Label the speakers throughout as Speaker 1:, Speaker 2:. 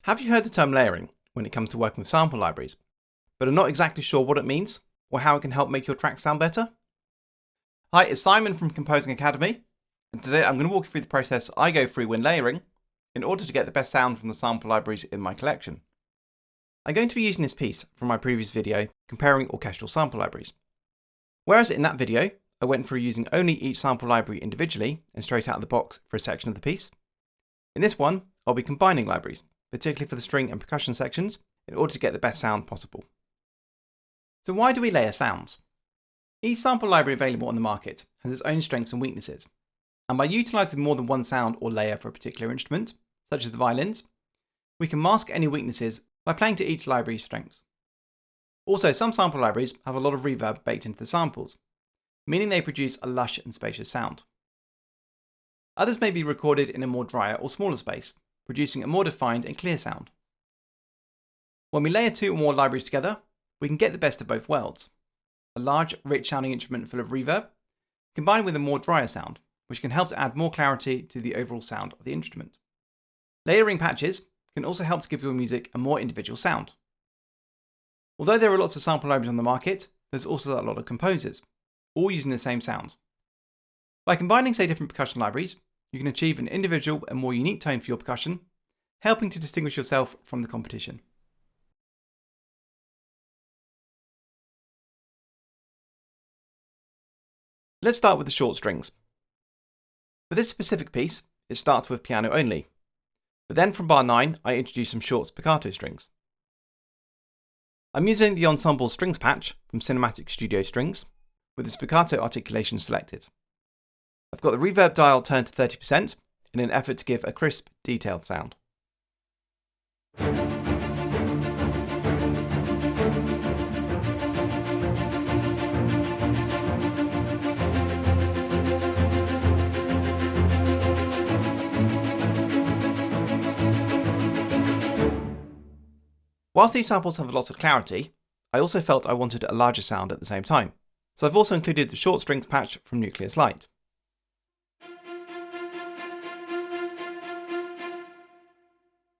Speaker 1: Have you heard the term layering when it comes to working with sample libraries, but are not exactly sure what it means or how it can help make your track sound better? Hi, it's Simon from Composing Academy, and today I'm going to walk you through the process I go through when layering in order to get the best sound from the sample libraries in my collection. I'm going to be using this piece from my previous video comparing orchestral sample libraries. Whereas in that video, I went through using only each sample library individually and straight out of the box for a section of the piece. In this one, I'll be combining libraries, particularly for the string and percussion sections, in order to get the best sound possible. So why do we layer sounds? Each sample library available on the market has its own strengths and weaknesses, and by utilising more than one sound or layer for a particular instrument, such as the violins, we can mask any weaknesses by playing to each library's strengths. Also, some sample libraries have a lot of reverb baked into the samples, meaning they produce a lush and spacious sound. Others may be recorded in a more drier or smaller space, producing a more defined and clear sound. When we layer two or more libraries together, we can get the best of both worlds. A large, rich sounding instrument full of reverb, combined with a more drier sound, which can help to add more clarity to the overall sound of the instrument. Layering patches can also help to give your music a more individual sound. Although there are lots of sample libraries on the market, there's also a lot of composers, all using the same sounds. By combining, say, different percussion libraries, you can achieve an individual and more unique tone for your percussion, helping to distinguish yourself from the competition. Let's start with the short strings. For this specific piece, it starts with piano only, but then from bar 9 I introduce some short spiccato strings. I'm using the ensemble strings patch from Cinematic Studio Strings, with the spiccato articulation selected. I've got the reverb dial turned to 30% in an effort to give a crisp, detailed sound. Whilst these samples have lots of clarity, I also felt I wanted a larger sound at the same time, so I've also included the short strings patch from Nucleus Lite.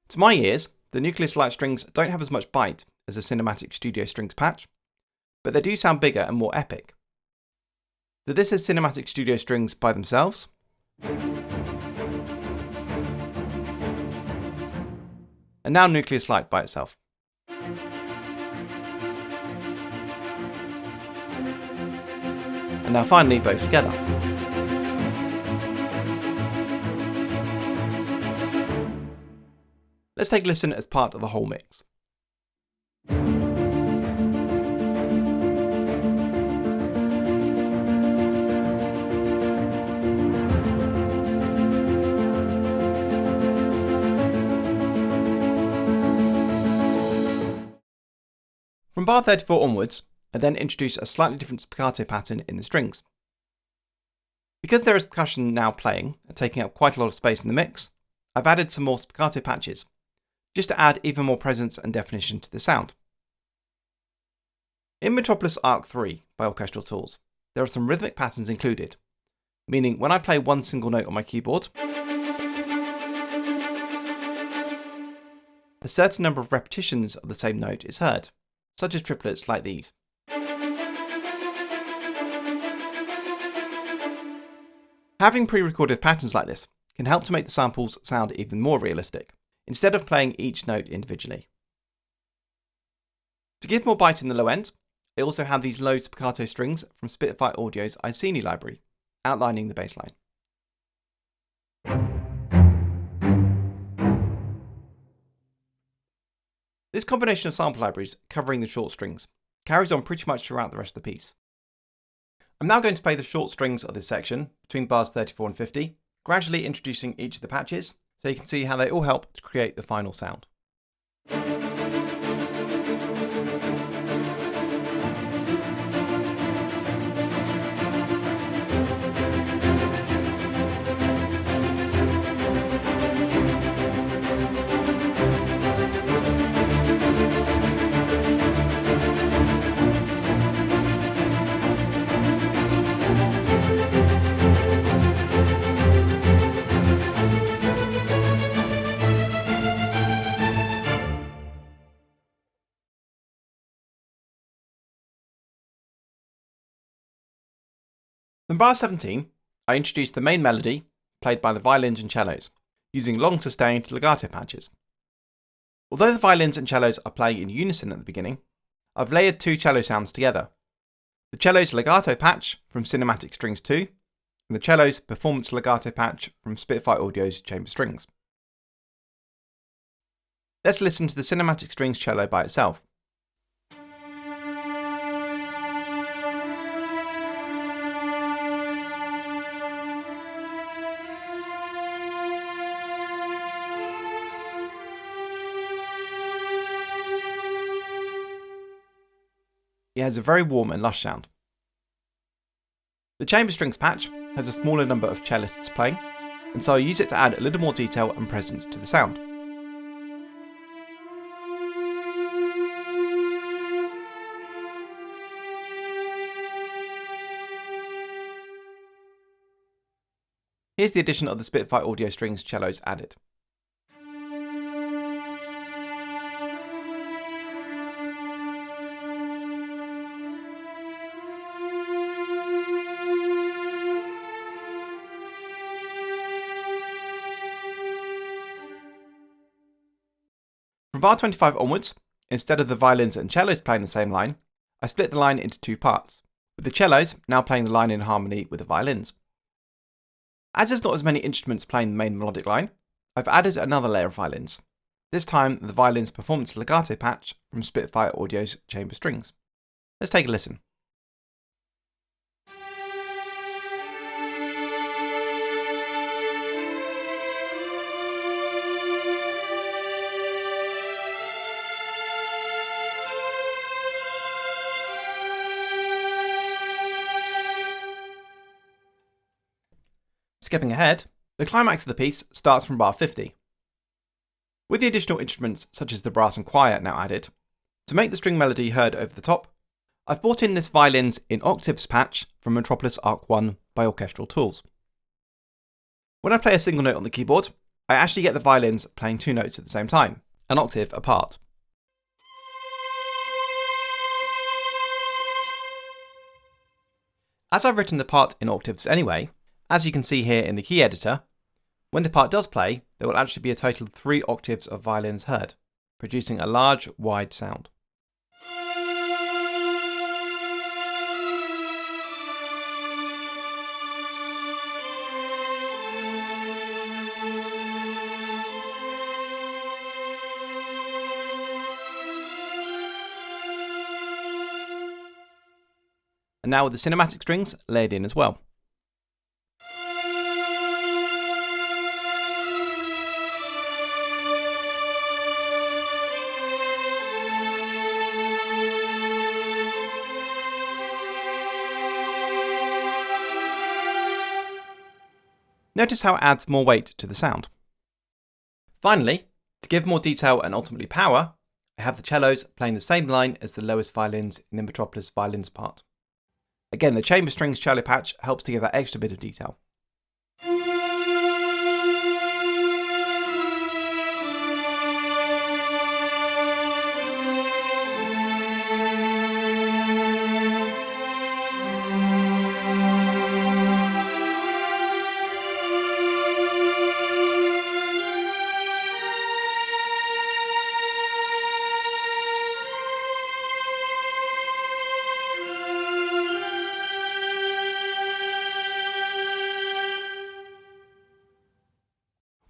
Speaker 1: To my ears, the Nucleus Lite strings don't have as much bite as the Cinematic Studio Strings patch, but they do sound bigger and more epic. So this is Cinematic Studio Strings by themselves, and now Nucleus Lite by itself. And now finally both together. Let's take a listen as part of the whole mix. From bar 34 onwards, I then introduce a slightly different spiccato pattern in the strings. Because there is percussion now playing and taking up quite a lot of space in the mix, I've added some more spiccato patches, just to add even more presence and definition to the sound. In Metropolis Arc 3 by Orchestral Tools, there are some rhythmic patterns included, meaning when I play one single note on my keyboard, a certain number of repetitions of the same note is heard, such as triplets like these. Having pre-recorded patterns like this can help to make the samples sound even more realistic, instead of playing each note individually. To give more bite in the low end, I also have these low spiccato strings from Spitfire Audio's Iceni library, outlining the bass line. This combination of sample libraries covering the short strings carries on pretty much throughout the rest of the piece. I'm now going to play the short strings of this section between bars 34 and 50, gradually introducing each of the patches so you can see how they all help to create the final sound. In bar 17, I introduced the main melody, played by the violins and cellos, using long sustained legato patches. Although the violins and cellos are playing in unison at the beginning, I've layered two cello sounds together. The cello's legato patch from Cinematic Strings 2, and the cello's performance legato patch from Spitfire Audio's chamber strings. Let's listen to the Cinematic Strings cello by itself. It has a very warm and lush sound. The chamber strings patch has a smaller number of cellists playing, and so I use it to add a little more detail and presence to the sound. Here's the addition of the Spitfire Audio strings cellos added. From bar 25 onwards, instead of the violins and cellos playing the same line, I split the line into two parts, with the cellos now playing the line in harmony with the violins. As there's not as many instruments playing the main melodic line, I've added another layer of violins, this time the violin's performance legato patch from Spitfire Audio's chamber strings. Let's take a listen. Skipping ahead, the climax of the piece starts from bar 50. With the additional instruments such as the brass and choir now added, to make the string melody heard over the top, I've brought in this violins in octaves patch from Metropolis Arc 1 by Orchestral Tools. When I play a single note on the keyboard, I actually get the violins playing two notes at the same time, an octave apart. As I've written the part in octaves anyway, as you can see here in the key editor, when the part does play, there will actually be a total of 3 octaves of violins heard, producing a large, wide sound. And now with the cinematic strings layered in as well. Notice how it adds more weight to the sound. Finally, to give more detail and ultimately power, I have the cellos playing the same line as the lowest violins in the Metropolis violins part. Again, the chamber strings cello patch helps to give that extra bit of detail.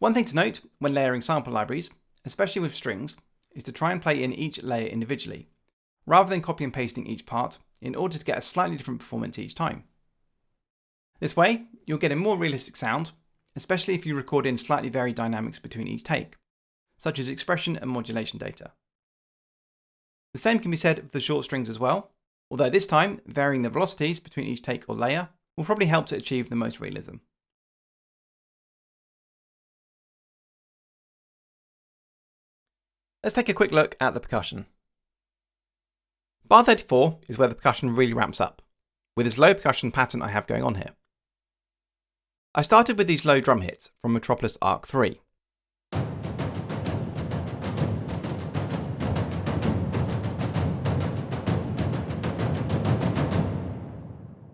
Speaker 1: One thing to note when layering sample libraries, especially with strings, is to try and play in each layer individually, rather than copy and pasting each part in order to get a slightly different performance each time. This way, you'll get a more realistic sound, especially if you record in slightly varied dynamics between each take, such as expression and modulation data. The same can be said of the short strings as well, although this time varying the velocities between each take or layer will probably help to achieve the most realism. Let's take a quick look at the percussion. Bar 34 is where the percussion really ramps up, with this low percussion pattern I have going on here. I started with these low drum hits from Metropolis Arc 3.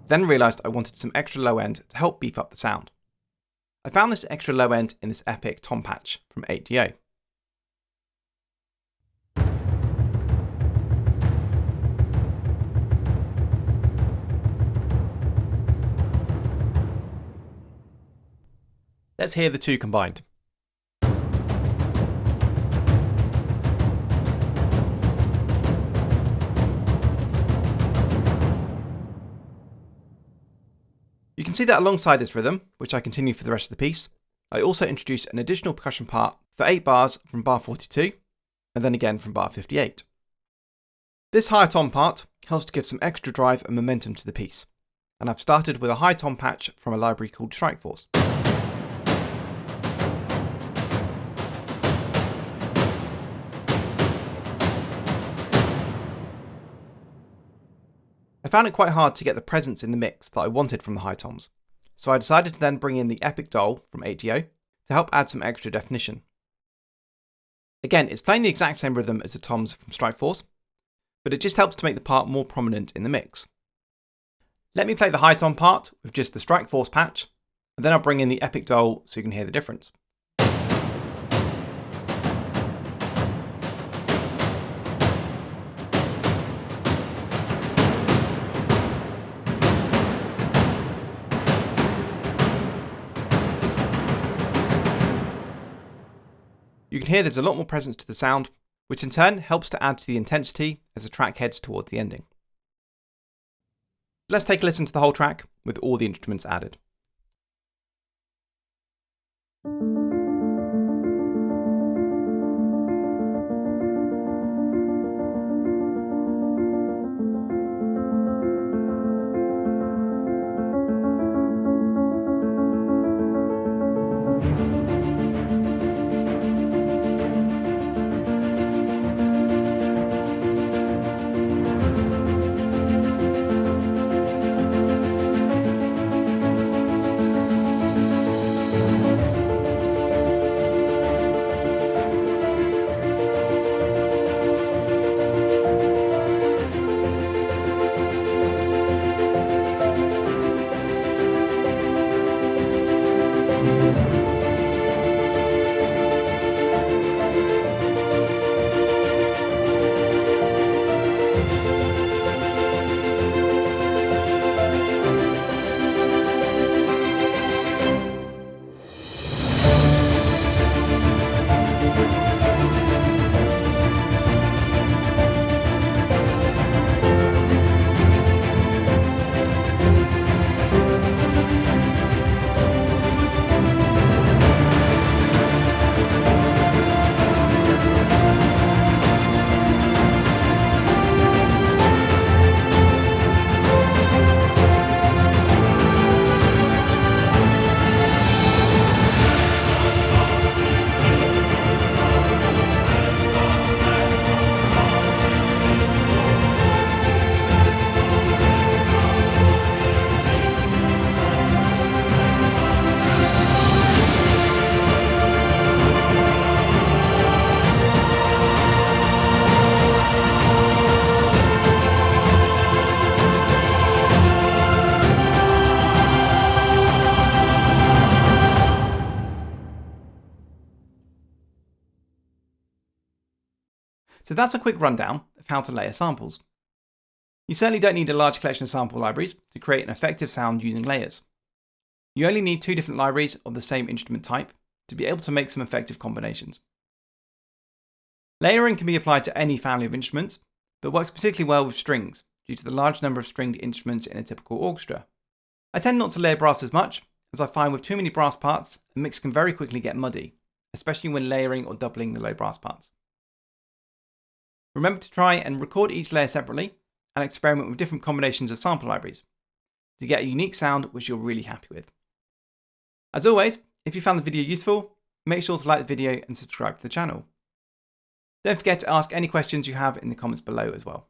Speaker 1: Then realised I wanted some extra low end to help beef up the sound. I found this extra low end in this epic tom patch from 8DO. Let's hear the two combined. You can see that alongside this rhythm, which I continue for the rest of the piece, I also introduce an additional percussion part for 8 bars from bar 42, and then again from bar 58. This higher tom part helps to give some extra drive and momentum to the piece, and I've started with a high tom patch from a library called Strikeforce. I found it quite hard to get the presence in the mix that I wanted from the high toms, so I decided to then bring in the epic dol from 8DO to help add some extra definition. Again, it's playing the exact same rhythm as the toms from Strikeforce, but it just helps to make the part more prominent in the mix. Let me play the high tom part with just the Strikeforce patch, and then I'll bring in the epic dol so you can hear the difference. You can hear there's a lot more presence to the sound, which in turn helps to add to the intensity as the track heads towards the ending. Let's take a listen to the whole track with all the instruments added. So that's a quick rundown of how to layer samples. You certainly don't need a large collection of sample libraries to create an effective sound using layers. You only need 2 different libraries of the same instrument type to be able to make some effective combinations. Layering can be applied to any family of instruments, but works particularly well with strings due to the large number of stringed instruments in a typical orchestra. I tend not to layer brass as much, as I find with too many brass parts, the mix can very quickly get muddy, especially when layering or doubling the low brass parts. Remember to try and record each layer separately and experiment with different combinations of sample libraries to get a unique sound which you're really happy with. As always, if you found the video useful, make sure to like the video and subscribe to the channel. Don't forget to ask any questions you have in the comments below as well.